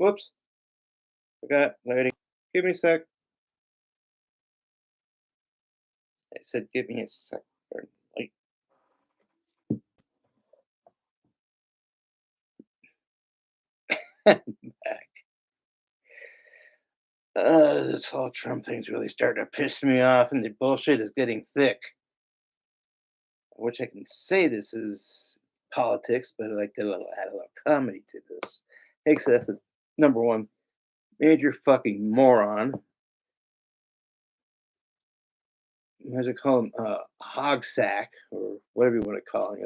Whoops. Forgot lighting. Give me a sec. I said, give me a sec. Or light. Back. This whole Trump thing's really starting to piss me off, and the bullshit is getting thick. I wish I can say this is politics, but I like to add a little comedy to this. Hey, Seth, number one, major fucking moron. What does it call him? Hog sack, or whatever you want to call it,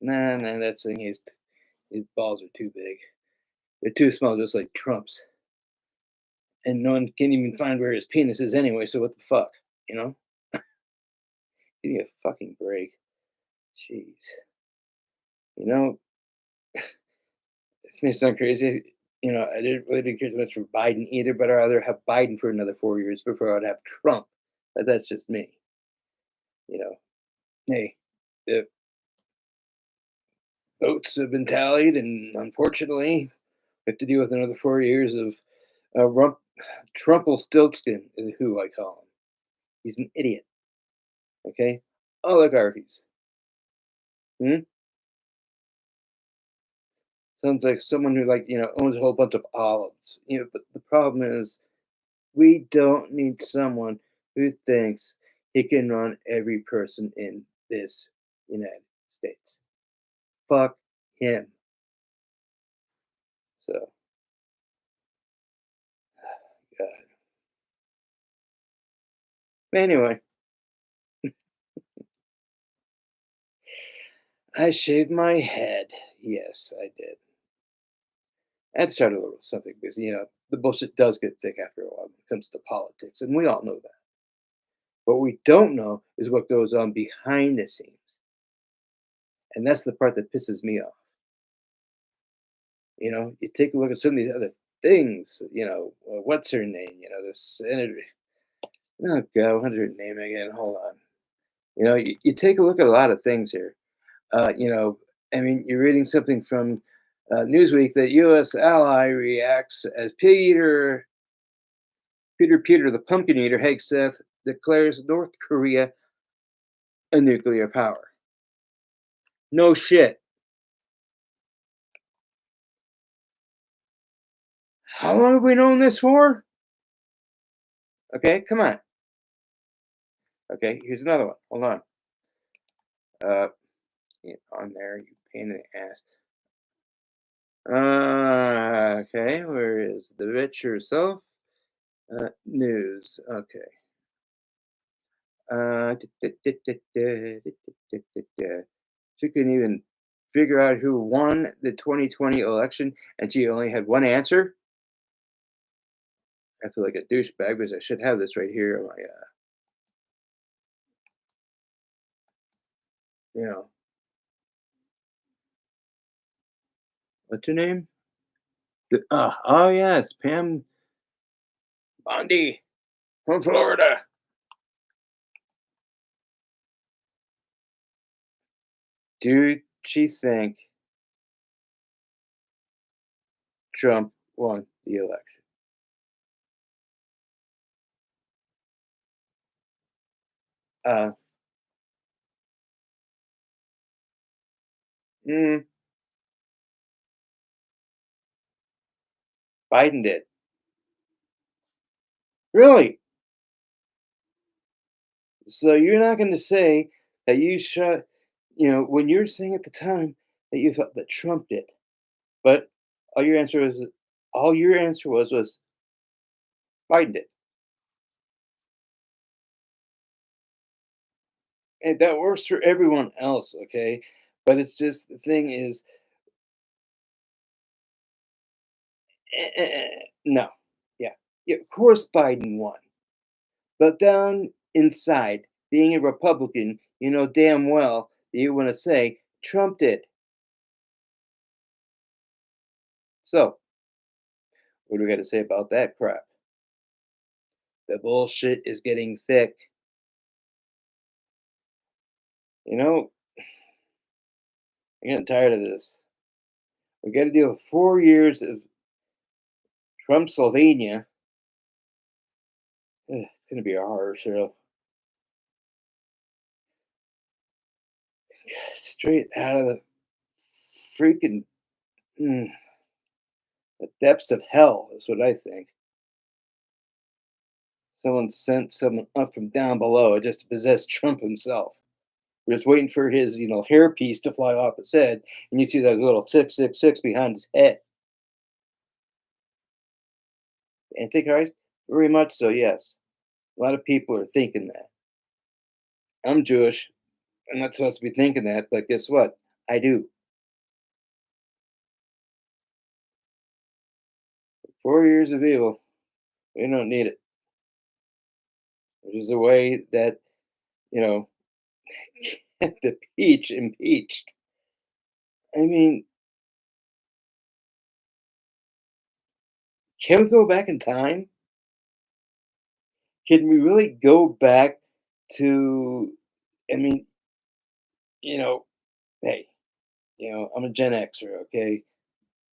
Nah, that's the thing. His balls are too big. They're too small, just like Trump's. And no one can even find where his penis is anyway, so what the fuck, you know? Give me a fucking break. Jeez. You know, this may sound crazy. I didn't care too much for Biden either, but I'd rather have Biden for another 4 years before I'd have Trump. But that's just me. You know, hey, the votes have been tallied, and unfortunately, we have to deal with another 4 years of Trumpelstiltskin, is who I call him. He's an idiot. Okay, oligarchies. Hmm? Sounds like someone who owns a whole bunch of olives. But the problem is we don't need someone who thinks he can run every person in this United States. Fuck him. So, God. Anyway, I shaved my head. Yes, I did. I had to start a little something because, the bullshit does get thick after a while when it comes to politics, and we all know that. What we don't know is what goes on behind the scenes. And that's the part that pisses me off. You take a look at some of these other things, what's her name? The senator. Oh, God, what's her name again? Hold on. You take a look at a lot of things here. I mean, you're reading something from Newsweek that U.S. ally reacts as Peter the Pumpkin Eater, Hegseth, declares North Korea a nuclear power. No shit. How long have we known this for? Okay, come on. Okay, here's another one. Hold on. On there, you pain in the ass. Okay, where is the bitch herself? News. Okay. She couldn't even figure out who won the 2020 election, and she only had one answer. I feel like a douchebag because I should have this right here on my, you know, what's her name? Oh yes, Pam Bondi from Florida. Do she think Trump won the election? Uh, mm, Biden did. Really? So you're not going to say that you shot, when you're saying at the time that you thought that Trump did, but all your answer was, all your answer was Biden did, and that works for everyone else, okay? But it's just the thing is, no, yeah, yeah, of course Biden won, but down inside, being a Republican, you know damn well that you want to say Trump did. So what do we got to say about that crap? The bullshit is getting thick. You know, I'm getting tired of this. We got to deal with 4 years of Trumpsylvania. It's going to be a horror show. Straight out of the freaking mm, the depths of hell, is what I think. Someone sent someone up from down below just to possess Trump himself. We're just waiting for his, hairpiece to fly off his head, and you see that little 666 behind his head. Antichrist? Very much so, yes. A lot of people are thinking that. I'm Jewish. I'm not supposed to be thinking that, but guess what? I do. 4 years of evil. We don't need it. Which is a way that, you know, get the peach impeached. I mean, can we go back in time? Can we really go back to, I mean, you know, hey, I'm a Gen Xer, okay?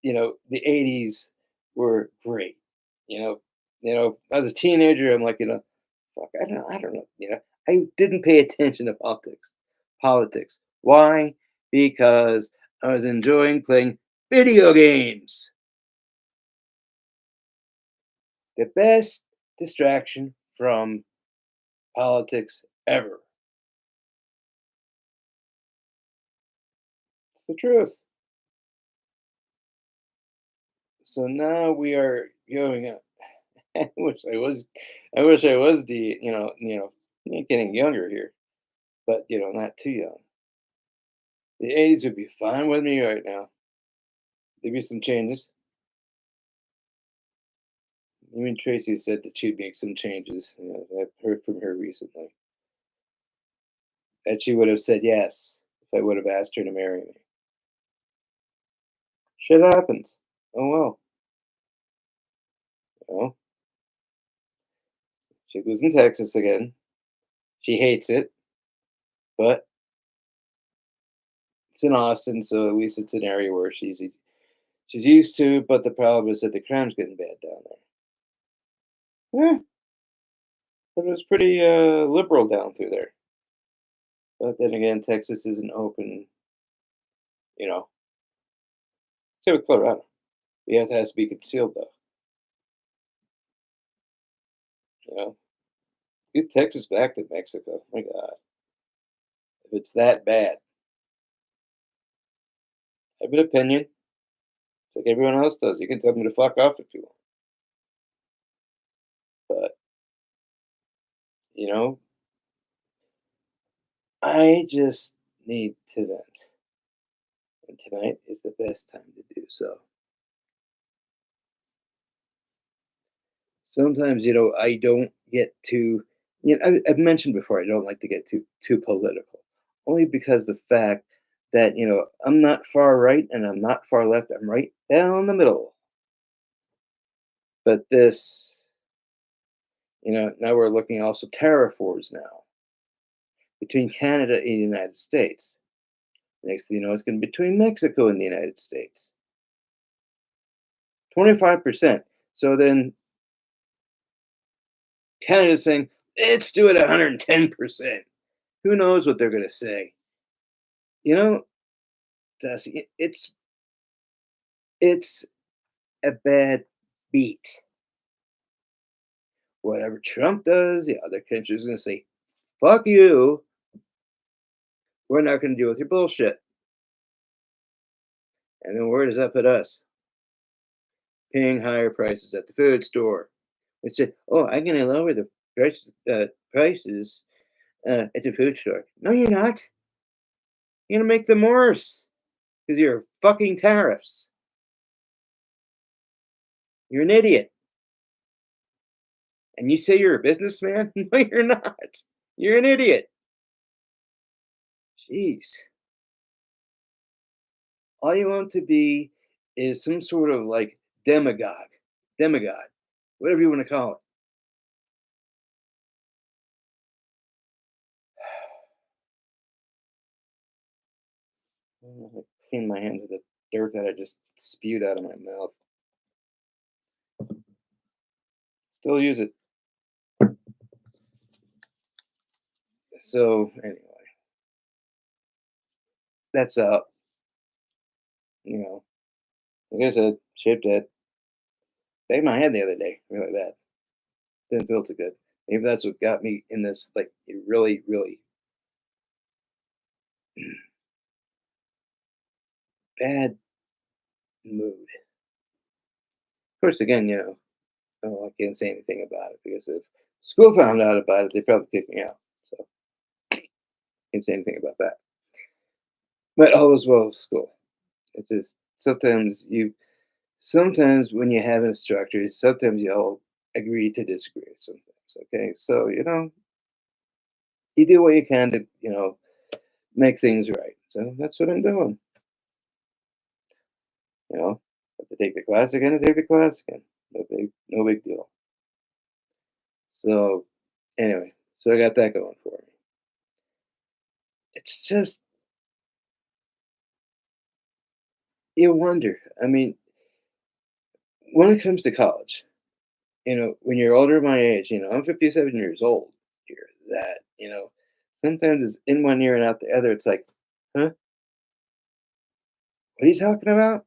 The 80s were great. You know, as a teenager, I'm like, fuck, I don't know, I didn't pay attention to politics. Politics. Why? Because I was enjoying playing video games. The best distraction from politics ever. It's the truth. So now we are going up. I wish I was I wish I was the, getting younger here, but not too young. The 80s would be fine with me right now. There'd be some changes. Even Tracy said that she'd make some changes. I've heard from her recently that she would have said yes if I would have asked her to marry me. Shit happens. Oh well. You know, she lives in Texas again. She hates it, but it's in Austin, so at least it's an area where she's used to. But the problem is that the crime's getting bad down there. Yeah, it was pretty liberal down through there. But then again, Texas isn't open. You know, same with Colorado. The earth has to be concealed, though. You know, get Texas back to Mexico. My God, if it's that bad, I have an opinion. It's like everyone else does. You can tell me to fuck off if you want, but you know, I just need to vent, and tonight is the best time to do so. Sometimes, I don't get too. I've mentioned before I don't like to get too political, only because the fact that I'm not far right and I'm not far left. I'm right down the middle. But this, now we're looking also tariff wars now between Canada and the United States. Next thing you know, it's going to be between Mexico and the United States. 25%. So then Canada's saying, let's do it 110%. Who knows what they're going to say? You know, Dusty, it's a bad beat. Whatever Trump does, the other country's going to say, fuck you. We're not going to deal with your bullshit. And then where does that put us? Paying higher prices at the food store. We said, "Oh, I'm going to lower the prices at the food store." No, you're not. You're going to make them worse because you're fucking tariffs. You're an idiot. And you say you're a businessman? No, you're not. You're an idiot. Jeez. All you want to be is some sort of like demigod, whatever you want to call it. I'm gonna clean my hands of the dirt that I just spewed out of my mouth. Still use it. So anyway, that's out. You know, like I said, shipped it. Banged my head the other day, really bad. Didn't feel too good. Maybe that's what got me in this like really, really bad mood. Of course, again, oh, I can't say anything about it because if school found out about it, they'd probably kick me out. So can't say anything about that. But all was well with school. It's just sometimes when you have instructors, sometimes you all agree to disagree with some things. Okay, so you do what you can to make things right. So that's what I'm doing. You know, have to take the class again, to take the class again. No big deal. So anyway, so I got that going for me. It's just you wonder. I mean, when it comes to college, when you're older my age, I'm 57 years old here. That sometimes it's in one ear and out the other. It's like, huh? What are you talking about?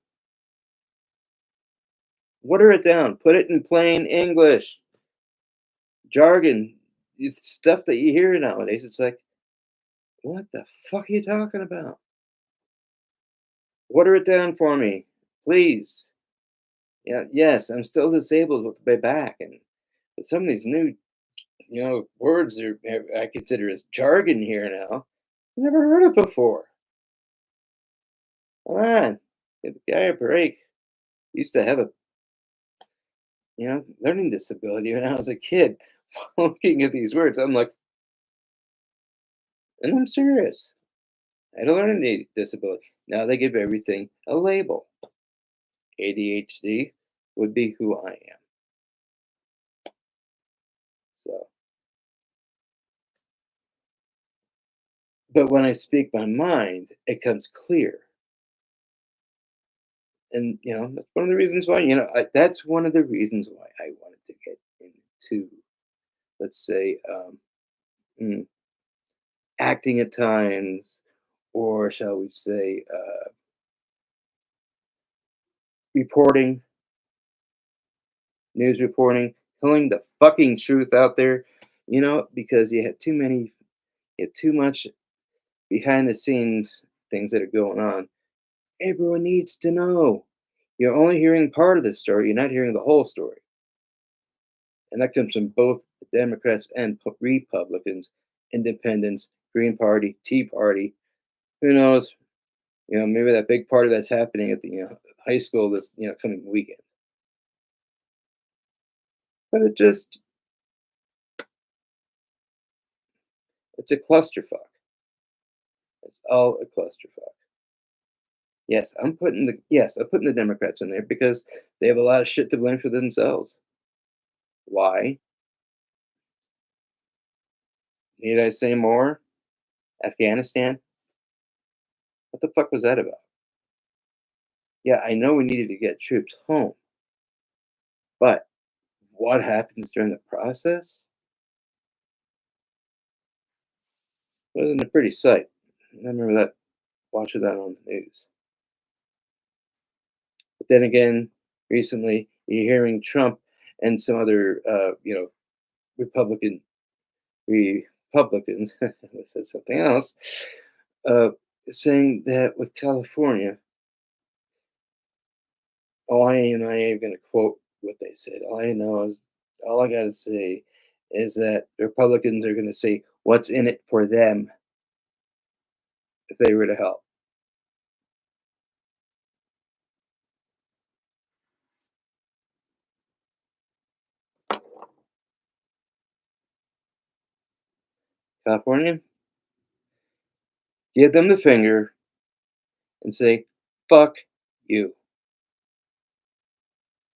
Water it down. Put it in plain English. Jargon. It's stuff that you hear nowadays. It's like, what the fuck are you talking about? Water it down for me, please. Yeah, yes, I'm still disabled with my back, and but some of these new, words I consider as jargon here now. I never heard it before. Come on, give the guy a break. Used to have a, learning disability when I was a kid. Looking at these words, I'm like, and I'm serious. I had a learning disability. Now they give everything a label. ADHD would be who I am. So, but when I speak my mind, it comes clear. And that's one of the reasons why that's one of the reasons why I wanted to get into, let's say, mm, acting at times, or shall we say, reporting, news reporting, telling the fucking truth out there. Because you have too much behind the scenes things that are going on. Everyone needs to know. You're only hearing part of the story. You're not hearing the whole story. And that comes from both the Democrats and Republicans, Independents, Green Party, Tea Party. Who knows? Maybe that big party that's happening at the high school this coming weekend. But it's a clusterfuck. It's all a clusterfuck. I'm putting the Democrats in there because they have a lot of shit to blame for themselves. Why? Need I say more? Afghanistan? What the fuck was that about? Yeah, I know we needed to get troops home, but what happens during the process wasn't a pretty sight. I remember that watching that on the news. But then again, recently you're hearing Trump and some other, Republican Republicans, I said something else, uh, saying that with California, I ain't going to quote what they said. All I got to say is that the Republicans are going to say what's in it for them if they were to help. California, give them the finger and say, fuck you.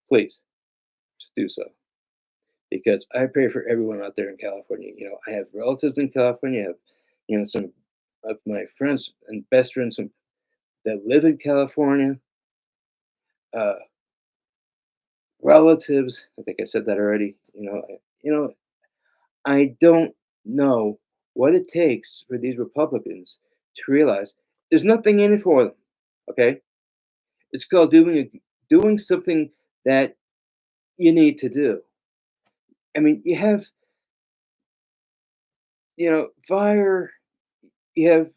Please, just do so. Because I pray for everyone out there in California. I have relatives in California. I have, some of my friends and best friends that live in California. uh, relatives. I think I said that already. I don't know what it takes for these Republicans to realize there's nothing in it for them. Okay, it's called doing something that you need to do. I mean, you have fire. You have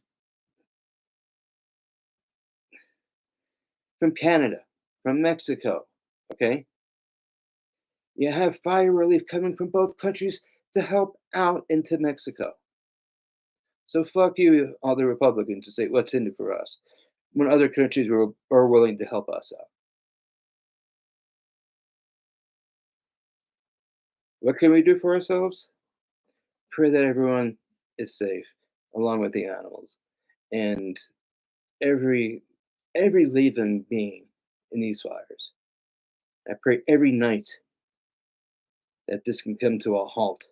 from Canada, from Mexico. Okay, you have fire relief coming from both countries to help out into Mexico. So fuck you, all the Republicans, to say what's in it for us when other countries are willing to help us out. What can we do for ourselves? Pray that everyone is safe, along with the animals and every every living being in these fires. I pray every night that this can come to a halt.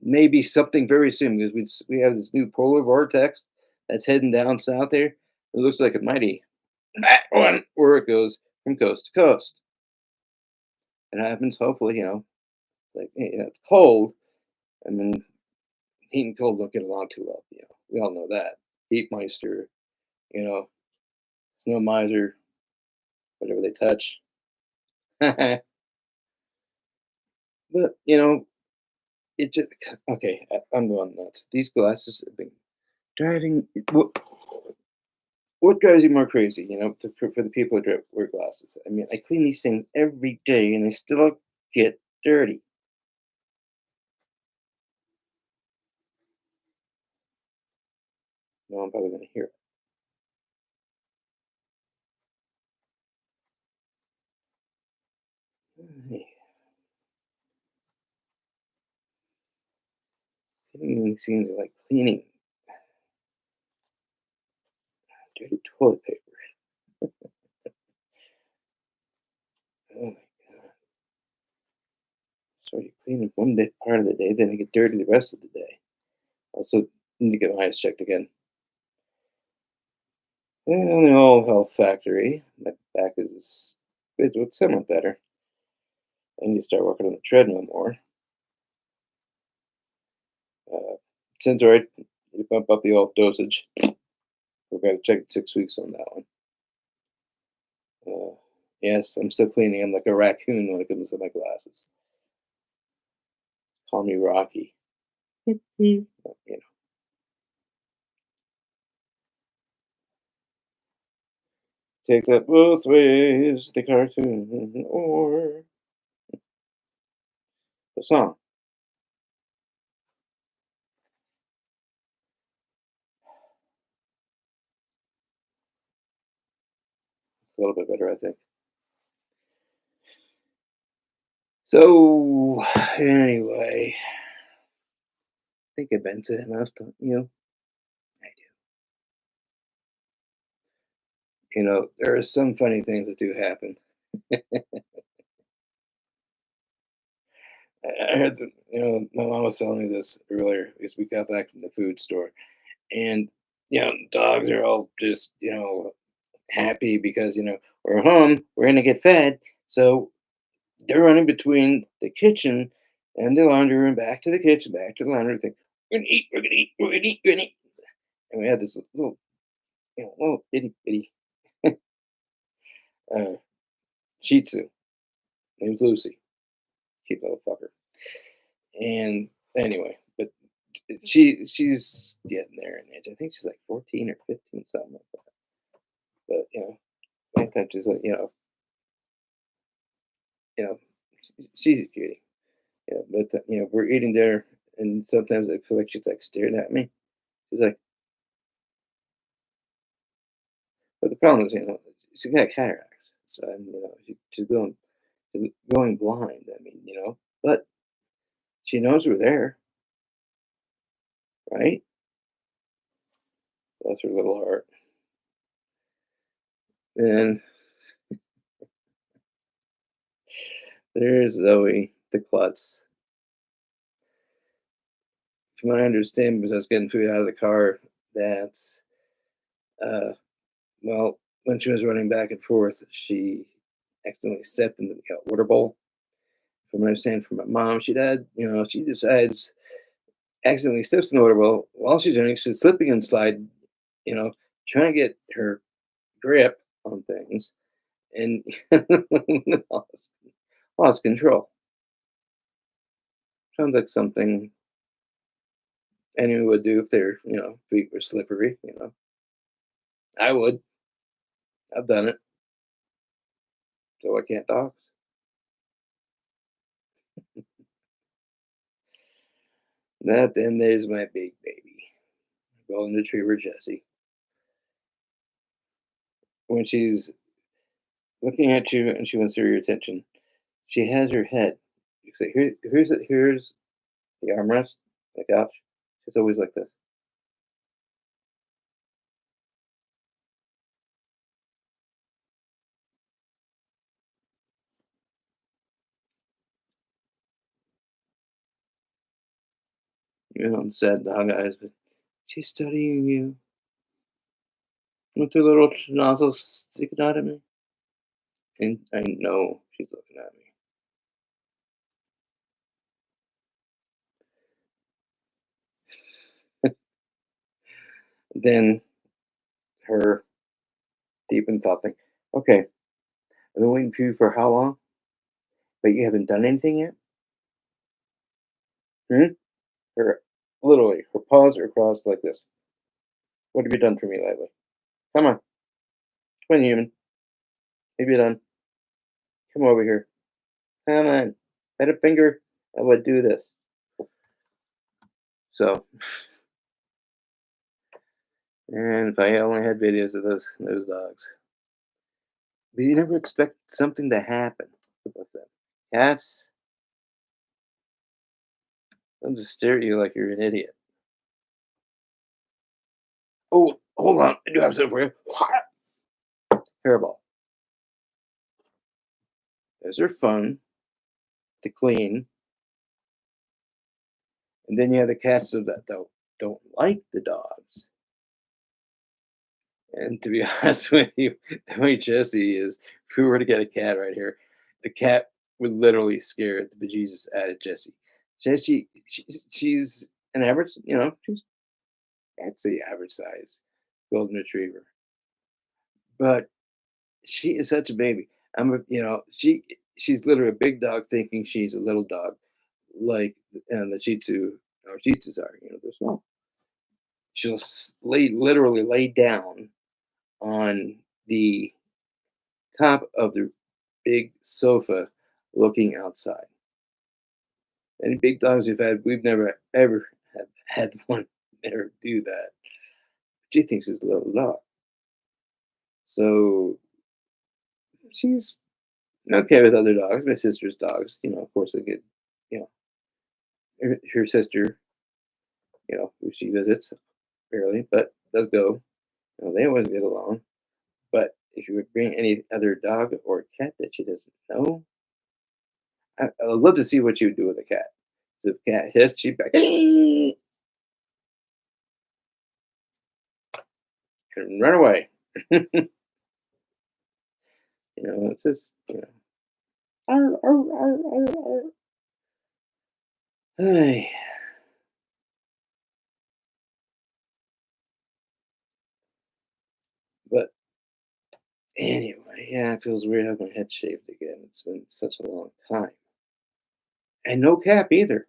Maybe something very soon because we have this new polar vortex that's heading down south here. It looks like a mighty that one where it goes from coast to coast. It happens hopefully, like it's cold. I mean, heat and cold don't get along too well. We all know that. Heat meister, you know, snow miser, whatever they touch. But it just okay. I'm going nuts. These glasses have been driving. What drives you more crazy? For the people who wear glasses. I mean, I clean these things every day, and they still get dirty. No one probably gonna hear it. Cleaning these things are like cleaning dirty toilet paper. Oh my god! So you clean it one day, part of the day, then they get dirty the rest of the day. Also, need to get my eyes checked again. And the old health factory. My back is it's somewhat better. I need to start working on the treadmill more. Uh, Synthroid, you bump up the old dosage. We're going to check it 6 weeks on that one. Yes, I'm still cleaning. I'm like a raccoon when it comes to my glasses. Call me Rocky. But, takes up both ways, the cartoon or the song. It's a little bit better, I think. So, anyway, I think I've been said enough. I do. There are some funny things that do happen. I heard that, my mom was telling me this earlier because we got back from the food store, and dogs are all just happy because we're home, we're gonna get fed, so they're running between the kitchen and the laundry room, back to the kitchen, back to the laundry thing. We're gonna eat, we're gonna eat, we're gonna eat, we're gonna eat. And we had this little, little itty bitty uh, Shih Tzu named Lucy, cute little fucker. And anyway, but she's getting there in age. I think she's like 14 or 15, something like that. But sometimes she's like, you know, she's a cutie. Yeah, but we're eating dinner, and sometimes I feel like she's like staring at me. She's like, but the problem is, she's got cataracts, so she's going blind. I mean, but she knows we're there, right? Bless her little heart. And there's Zoe, the klutz. From what I understand, because I was getting food out of the car, that uh, well, when she was running back and forth, she accidentally stepped in the water bowl. From what I understand from my mom, she did, she decides accidentally steps in the water bowl while she's doing it. She's slipping and slide, you know, trying to get her grip on things and lost, lost control. Sounds like something anyone would do if their, feet were slippery. I would. I've done it. So I can't dogs. That then there's my big baby, golden retriever Jessie. When she's looking at you and she wants your attention, she has her head. You say, here's the armrest, the couch. She's always like this. Sad dog eyes, but she's studying you with her little nozzles sticking out at me. And I know she's looking at me. Then her deep in thought thing. Okay, I've been waiting for you for how long? But you haven't done anything yet? Hmm? Her literally, her paws are crossed like this. What have you done for me lately? Come on. Come on, human. Have you done? Come over here. Come on. Had a finger, I would do this. So, and if I only had videos of those dogs. But you never expect something to happen with them. Cats, they'll just stare at you like you're an idiot. Oh, hold on. I do have something for you. Hairball. Those are fun to clean. And then you have the cats that don't like the dogs. And to be honest with you, the way Jesse is, if we were to get a cat right here, the cat would literally scare the bejesus out of Jesse. She's an average, she's I'd say average size golden retriever, but she is such a baby. She's literally a big dog thinking she's a little dog, like the Shih Tzu or Shih Tzus are. They're small. She'll literally lay down on the top of the big sofa looking outside. Any big dogs we've never ever had one ever do that. She thinks it's a little dog. So she's okay with other dogs. My sister's dogs, of course, they get, you know, her sister, who she visits rarely, but does go. They always get along. But if you would bring any other dog or cat that she doesn't know, I would love to see what you would do with a cat. 'Cause if a cat hissed, she'd be like, and run away. It's just, "Arr, arr, arr, arr, arr." Ay, but anyway, yeah, it feels weird having my head shaved again. It's been such a long time. And no cap either.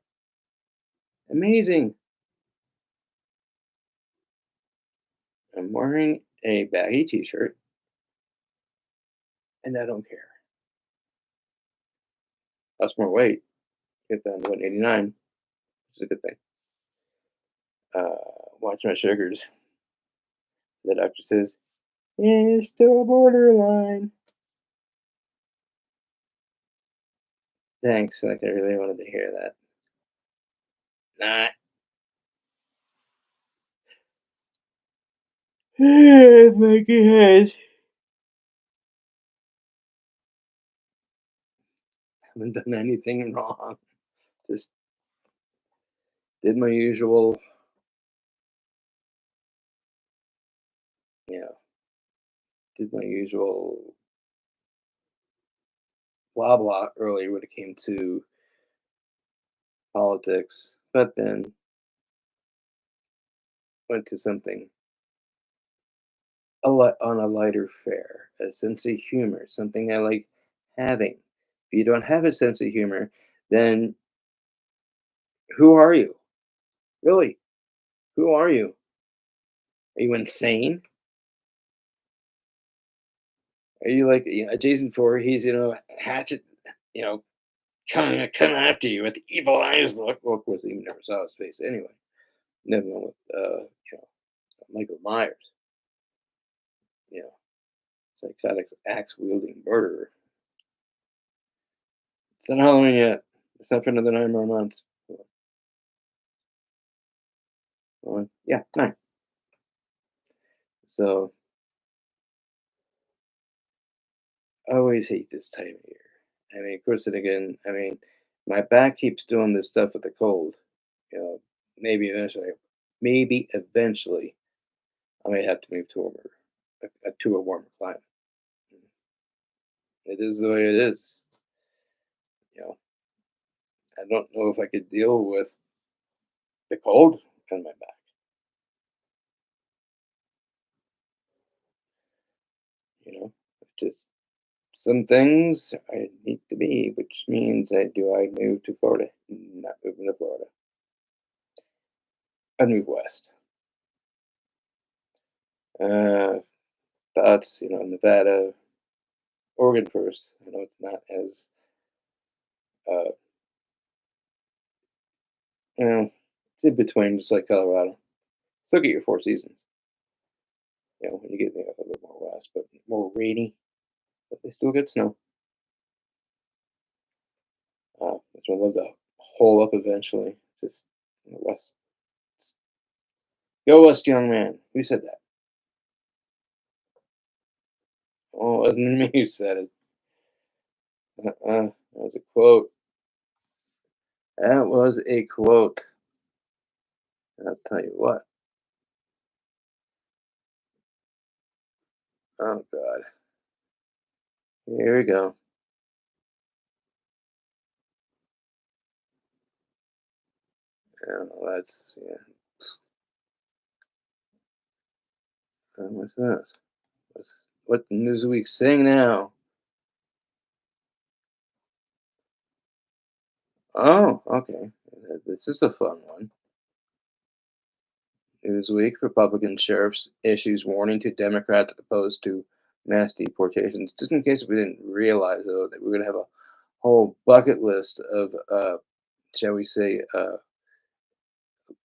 Amazing. I'm wearing a baggy t-shirt and I don't care. Lost more weight. Get down to 189, which is a good thing. Uh, watch my sugars. The doctor says, "Yeah, it's still borderline." Thanks. Like I really wanted to hear that. Not. My God. Haven't done anything wrong. Just did my usual, you know, did my usual blah blah earlier when it came to politics, but then went to something on a lighter fare, a sense of humor, something I like having. If you don't have a sense of humor, then who are you? Really? Who are you? Are you insane? Are you like Jason Voorhees? Hatchet. You know, coming after you with the evil eyes. Look, well, of course, you never saw his face anyway. Never know with Michael Myers. You know, psychotic axe wielding murderer. It's not Halloween yet. It's not for another 9 more months. Yeah, 9. So I always hate this time of year. I mean, of course, and again, I mean, my back keeps doing this stuff with the cold. You know, maybe eventually, maybe eventually, I may have to move to to a warmer climate. It is the way it is. You know, I don't know if I could deal with the cold on my back. You know, just some things I need to be, which means I move to Florida? Not moving to Florida. I move west. Uh, Thoughts, Nevada, Oregon first. I know it's not as uh, it's in between, just like Colorado. Still get your 4 seasons. When you get a little bit more west, but more rainy, but they still get snow. That's why I love to hole up eventually. Just in the west. Just go west, young man. Who said that? Oh, it wasn't me who said it. That was a quote. That was a quote. I'll tell you what. Oh God. Here we go. Yeah. What's this? What Newsweek saying now? Oh, okay. This is a fun one. Newsweek: Republican sheriffs issues warning to Democrats opposed to mass deportations. Just in case we didn't realize, though, that we're going to have a whole bucket list of, shall we say,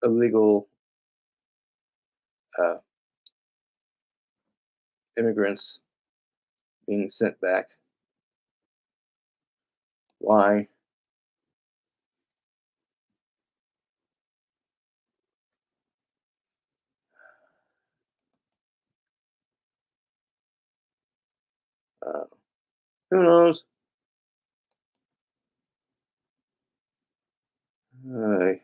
illegal uh, immigrants being sent back. Why? Uh, who knows? Ay,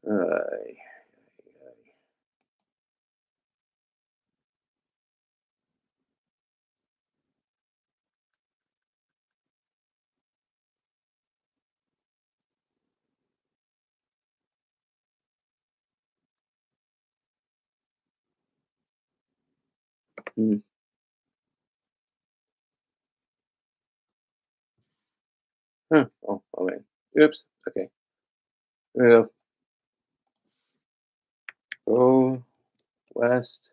ay, hmm. Huh. Oh, man. Oops. Okay. Here we go. Go west,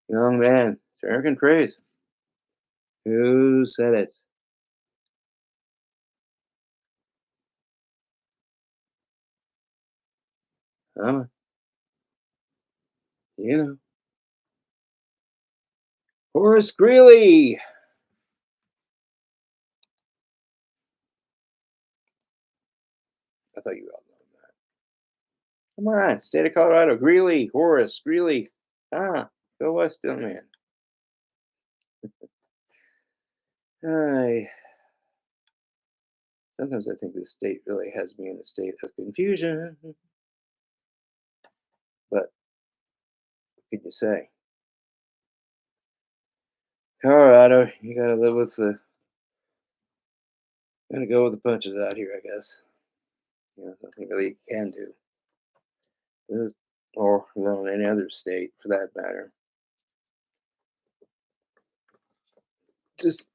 young man. It's American phrase. Who said it? Huh? You know. Horace Greeley. I thought you all know that. Come on, state of Colorado. Greeley. Horace Greeley. Ah, go west, young man. Hi. Sometimes I think this state really has me in a state of confusion. But what can you say? Colorado, you gotta live with the, gotta go with the punches out here, I guess. Nothing really you can do. This- or well, in any other state for that matter. Just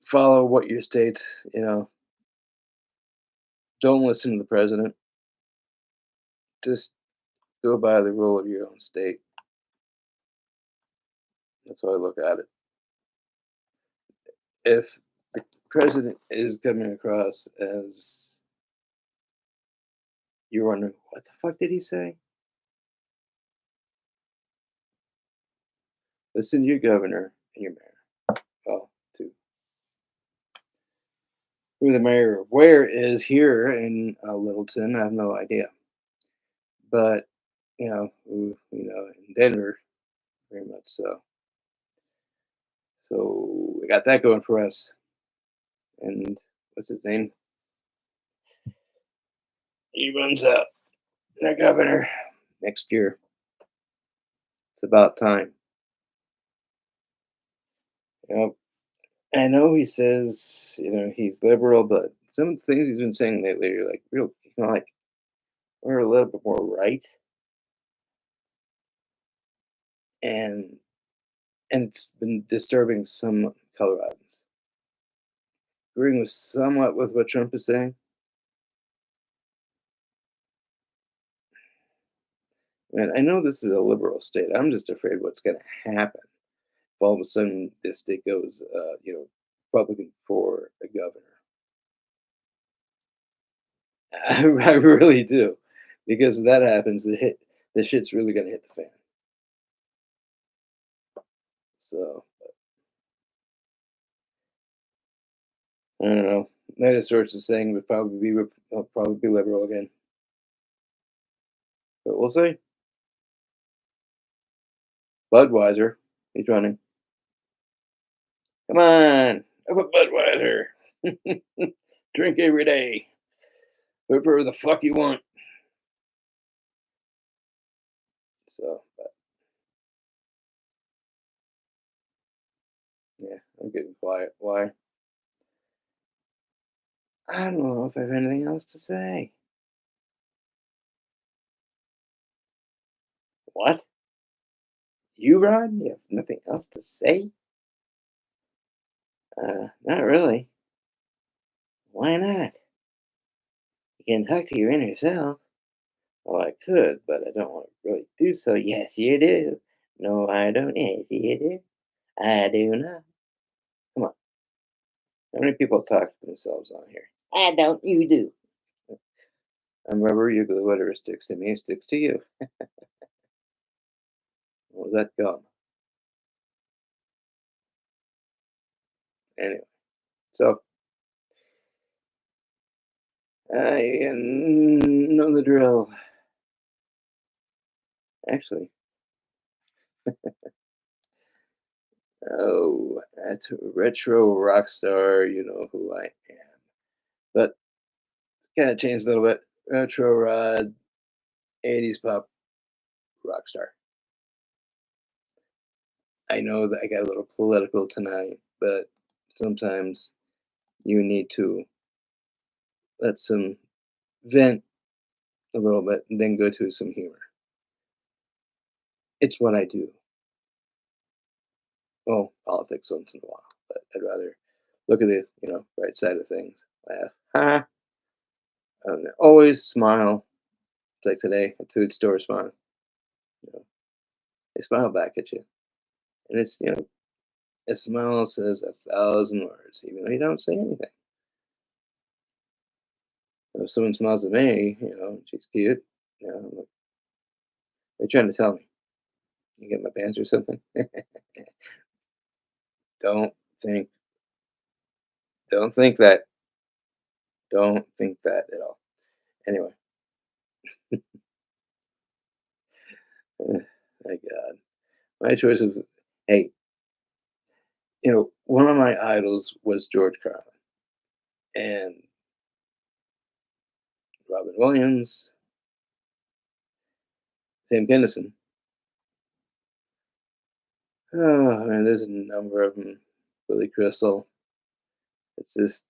follow what your state's, don't listen to the president. Just go by the rule of your own state. That's how I look at it. If the president is coming across as you're wondering, what the fuck did he say? Listen to your governor and your mayor. Well, to who the mayor of where is here in Littleton, I have no idea. But in Denver, very much so. So we got that going for us. And what's his name? He runs out. Their governor next year. It's about time. You know, I know he says he's liberal, but some of the things he's been saying lately are like real, like we're a little bit more right, and it's been disturbing some Coloradans. Agreeing with somewhat with what Trump is saying, and I know this is a liberal state. I'm just afraid what's going to happen if all of a sudden this state goes, Republican for a governor. I really do, because if that happens, the shit's really going to hit the fan. So I don't know. Meta sources saying would probably be probably be liberal again, but we'll see. Budweiser, he's running. Come on, have a Budweiser. Drink every day, whatever the fuck you want. So, but, yeah, I'm getting quiet. Why? I don't know if I have anything else to say. What? You, Rod? You have nothing else to say? Not really. Why not? You can talk to your inner self. Well, I could, but I don't want to really do so. Yes, you do. No, I don't. Yes, you do. I do not. Come on. How many people talk to themselves on here? I don't. You do. I'm rubber, you glue, whatever sticks to me sticks to you. What was that gum? Anyway, so I know the drill. Actually, oh, that's a retro rock star. You know who I am. But kind of changed a little bit. Retro rod, 80s pop rock star. I know that I got a little political tonight, but sometimes you need to let some vent a little bit and then go to some humor. It's what I do. Well, politics once in a while, but I'd rather look at the right side of things. Laugh, ha, and always smile. It's like today at food store smile. You know, they smile back at you, and it's a smile says 1,000 words, even though you don't say anything. If someone smiles at me, she's cute. I'm like, they're trying to tell me. You get my pants or something? don't think, don't think that. Don't think that at all. Anyway, my God, my choice of hey, one of my idols was George Carlin, and Robin Williams, Sam Kinison. Oh man, there's a number of them. Billy Crystal. It's just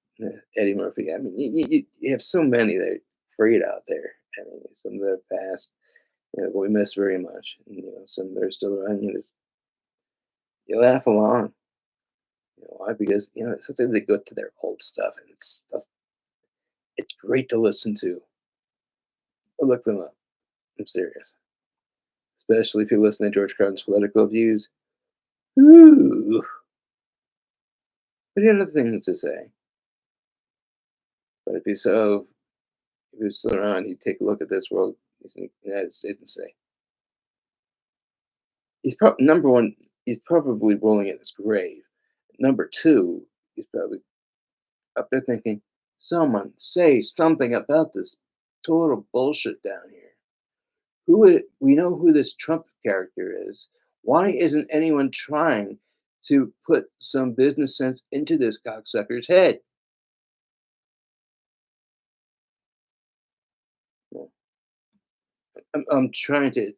Eddie Murphy. I mean, you have so many that are great out there. I mean, some that have passed, we miss very much. And, some that are still around. You laugh along. Why? Because sometimes they go to their old stuff, and it's stuff. It's great to listen to. Look them up. I'm serious. Especially if you listen to George Carlin's political views. Ooh, but he had other things to say. But if he's still around, he'd take a look at this world, he's in the United States, and say, number one, he's probably rolling in his grave. Number two, he's probably up there thinking, someone say something about this total bullshit down here. We know who this Trump character is. Why isn't anyone trying to put some business sense into this cocksucker's head? Well, I'm trying to,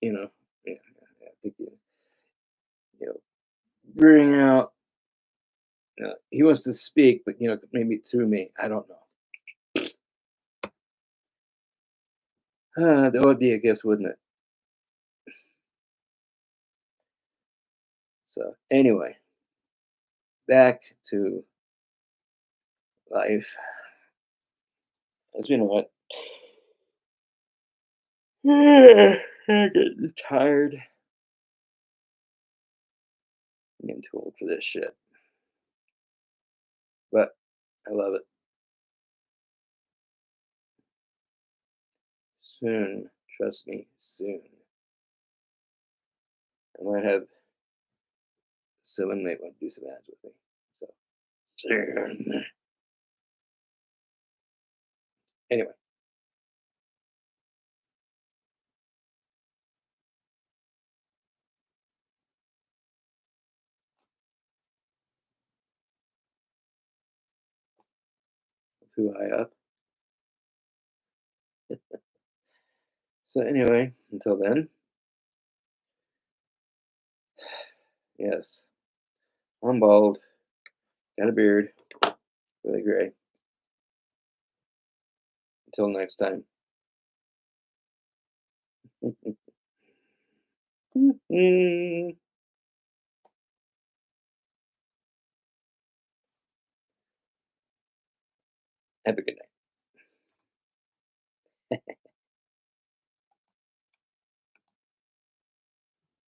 yeah, I think you know, bring out. He wants to speak, but maybe through me. I don't know. That would be a gift, wouldn't it? So anyway, back to life. As you know what, I'm getting tired. I'm getting too old for this shit, but I love it. Soon, trust me, soon. I might have someone might want to do some ads with me. So soon. Anyway, too high up. So anyway, until then, yes, I'm bald, got a beard, really gray. Until next time. Mm. Have a good night.